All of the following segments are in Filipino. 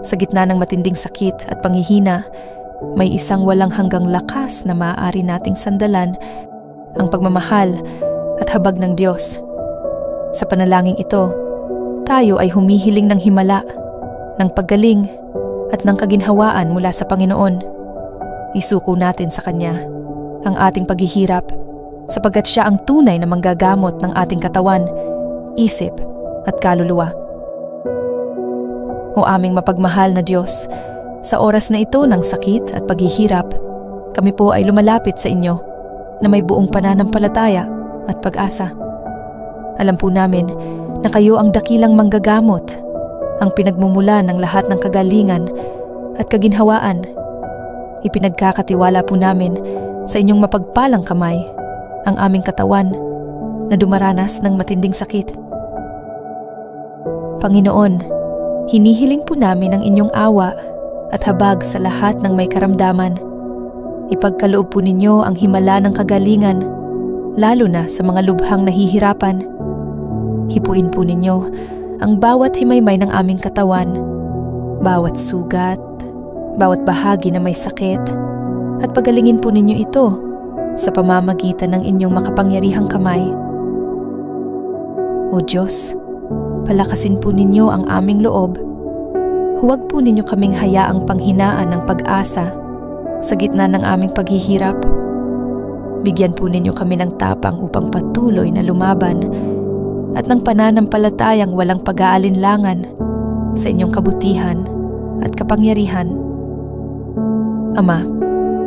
Sa gitna ng matinding sakit at panghihina, may isang walang hanggang lakas na maaari nating sandalan, ang pagmamahal at habag ng Diyos. Sa panalangin ito, tayo ay humihiling ng himala, ng paggaling at ng kaginhawaan mula sa Panginoon. Isuko natin sa Kanya ang ating paghihirap, sapagkat Siya ang tunay na manggagamot ng ating katawan, isip at kaluluwa. O aming mapagmahal na Diyos, sa oras na ito ng sakit at paghihirap, kami po ay lumalapit sa inyo na may buong pananampalataya at pag-asa. Alam po namin na kayo ang dakilang manggagamot, ang pinagmumula ng lahat ng kagalingan at kaginhawaan. Ipinagkakatiwala po namin sa inyong mapagpalang kamay ang aming katawan na dumaranas ng matinding sakit. Panginoon, hinihiling po namin ang inyong awa at habag sa lahat ng may karamdaman. Ipagkaloob po ninyo ang himala ng kagalingan, lalo na sa mga lubhang nahihirapan. Hipuin po ninyo ang bawat himaymay ng aming katawan, bawat sugat, bawat bahagi na may sakit, at pagalingin po ninyo ito sa pamamagitan ng inyong makapangyarihang kamay. O Diyos, palakasin po ninyo ang aming loob. Huwag po ninyo kaming hayaang panghinaan ng pag-asa sa gitna ng aming paghihirap. Bigyan po ninyo kami ng tapang upang patuloy na lumaban at ng pananampalatayang walang pag-aalinlangan sa inyong kabutihan at kapangyarihan. Ama,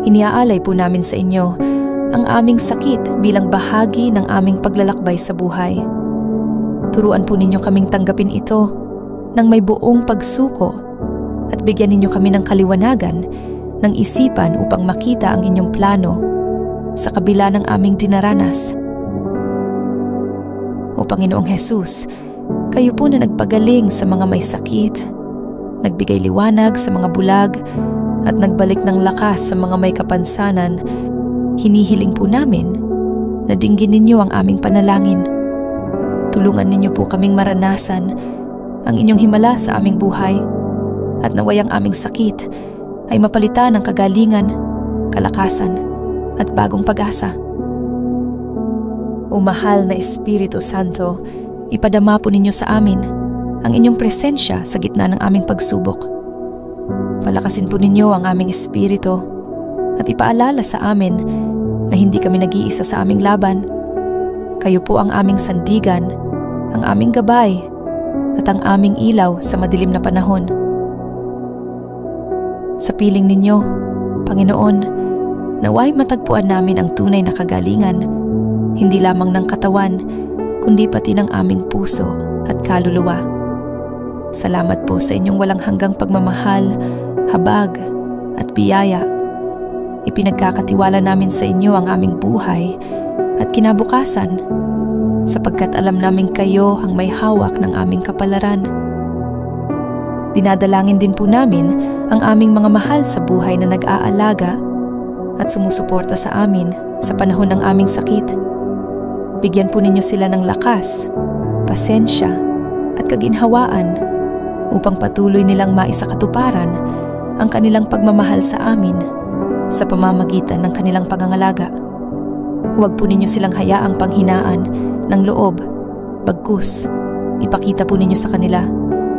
iniaalay po namin sa inyo ang aming sakit bilang bahagi ng aming paglalakbay sa buhay. Turuan po ninyo kaming tanggapin ito ng may buong pagsuko at bigyan ninyo kami ng kaliwanagan ng isipan upang makita ang inyong plano sa kabila ng aming dinaranas. O Panginoong Hesus, kayo po na nagpagaling sa mga may sakit, nagbigay liwanag sa mga bulag at nagbalik ng lakas sa mga may kapansanan, hinihiling po namin na dinggin ninyo ang aming panalangin. Tulungan ninyo po kaming maranasan ang inyong himala sa aming buhay at naway ang aming sakit ay mapalitan ng kagalingan, kalakasan at bagong pag-asa. O mahal na Espiritu Santo, ipadama po ninyo sa amin ang inyong presensya sa gitna ng aming pagsubok. Palakasin po ninyo ang aming espiritu at ipaalala sa amin na hindi kami nag-iisa sa aming laban. Kayo po ang aming sandigan, ang aming gabay, at ang aming ilaw sa madilim na panahon. Sa piling ninyo, Panginoon, naway matagpuan namin ang tunay na kagalingan, hindi lamang ng katawan, kundi pati ng aming puso at kaluluwa. Salamat po sa inyong walang hanggang pagmamahal, habag at biyaya. Ipinagkakatiwala namin sa inyo ang aming buhay at kinabukasan, sapagkat alam namin kayo ang may hawak ng aming kapalaran. Dinadalangin din po namin ang aming mga mahal sa buhay na nag-aalaga at sumusuporta sa amin sa panahon ng aming sakit. Bigyan po ninyo sila ng lakas, pasensya at kaginhawaan upang patuloy nilang maisakatuparan ang kanilang pagmamahal sa amin sa pamamagitan ng kanilang pangangalaga. Huwag po ninyo silang hayaang panghinaan ng loob, bagkus ipakita po ninyo sa kanila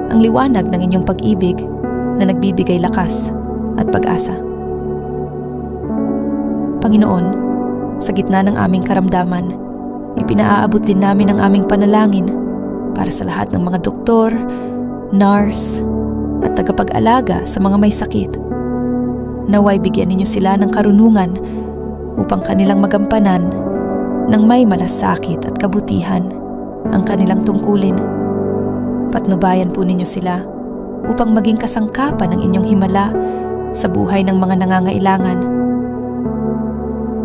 ang liwanag ng inyong pag-ibig na nagbibigay lakas at pag-asa. Panginoon, sa gitna ng aming karamdaman, ipinaaabot din namin ang aming panalangin para sa lahat ng mga doktor, nurse, at tagapag-alaga sa mga may sakit. Naway bigyan ninyo sila ng karunungan upang kanilang magampanan ng may malasakit at kabutihan ang kanilang tungkulin. Patnubayan po ninyo sila upang maging kasangkapan ng inyong himala sa buhay ng mga nangangailangan.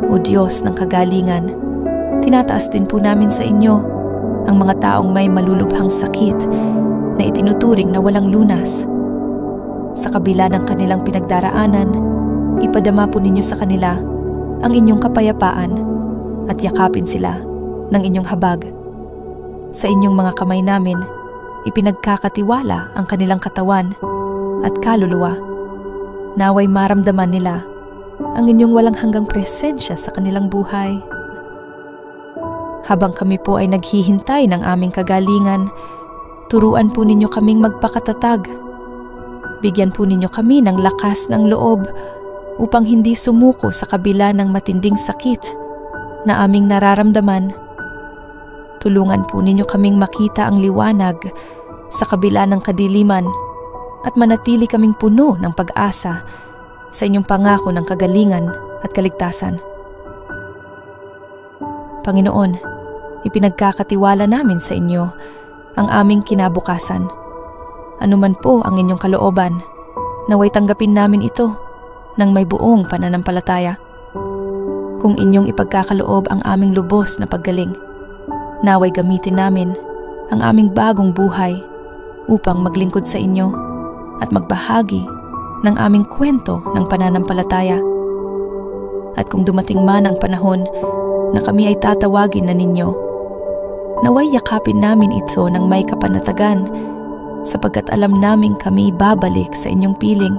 O Diyos ng kagalingan, tinataas din po namin sa inyo ang mga taong may malulubhang sakit na itinuturing na walang lunas. Sa kabila ng kanilang pinagdaraanan, ipadama po ninyo sa kanila ang inyong kapayapaan at yakapin sila ng inyong habag. Sa inyong mga kamay namin, ipinagkakatiwala ang kanilang katawan at kaluluwa. Naway maramdaman nila ang inyong walang hanggang presensya sa kanilang buhay. Habang kami po ay naghihintay ng aming kagalingan, turuan po ninyo kaming magpakatatag. Bigyan po ninyo kami ng lakas ng loob upang hindi sumuko sa kabila ng matinding sakit na aming nararamdaman. Tulungan po ninyo kaming makita ang liwanag sa kabila ng kadiliman at manatili kaming puno ng pag-asa sa inyong pangako ng kagalingan at kaligtasan. Panginoon, ipinagkakatiwala namin sa inyo ang aming kinabukasan. Anuman po ang inyong kalooban, naway tanggapin namin ito ng may buong pananampalataya. Kung inyong ipagkakaloob ang aming lubos na paggaling, naway gamitin namin ang aming bagong buhay upang maglingkod sa inyo at magbahagi ng aming kwento ng pananampalataya. At kung dumating man ang panahon na kami ay tatawagin na ninyo, naway yakapin namin ito ng may kapanatagan sapagkat alam naming kami babalik sa inyong piling.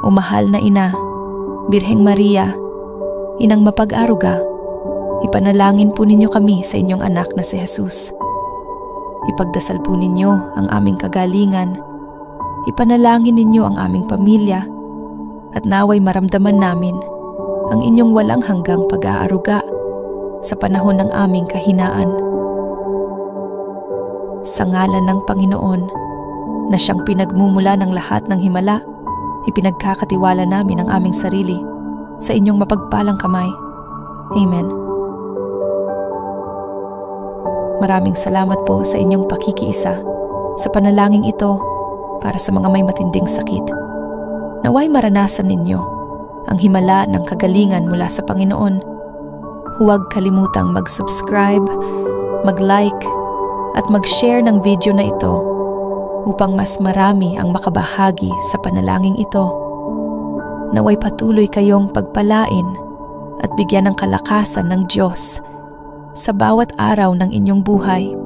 O mahal na Ina, Birheng Maria, Inang mapag-aruga, ipanalangin po ninyo kami sa inyong anak na si Jesus. Ipagdasal po ninyo ang aming kagalingan, ipanalangin ninyo ang aming pamilya, at naway maramdaman namin ang inyong walang hanggang pag-aaruga sa panahon ng aming kahinaan. Sa ngalan ng Panginoon, na siyang pinagmumula ng lahat ng himala, ipinagkakatiwala namin ang aming sarili sa inyong mapagpalang kamay. Amen. Maraming salamat po sa inyong pakikiisa sa panalangin ito para sa mga may matinding sakit. Naway maranasan ninyo ang himala ng kagalingan mula sa Panginoon. Huwag kalimutang mag-subscribe, mag-like, at mag-share ng video na ito upang mas marami ang makabahagi sa panalangin ito. Naway patuloy kayong pagpalain at bigyan ng kalakasan ng Diyos sa bawat araw ng inyong buhay.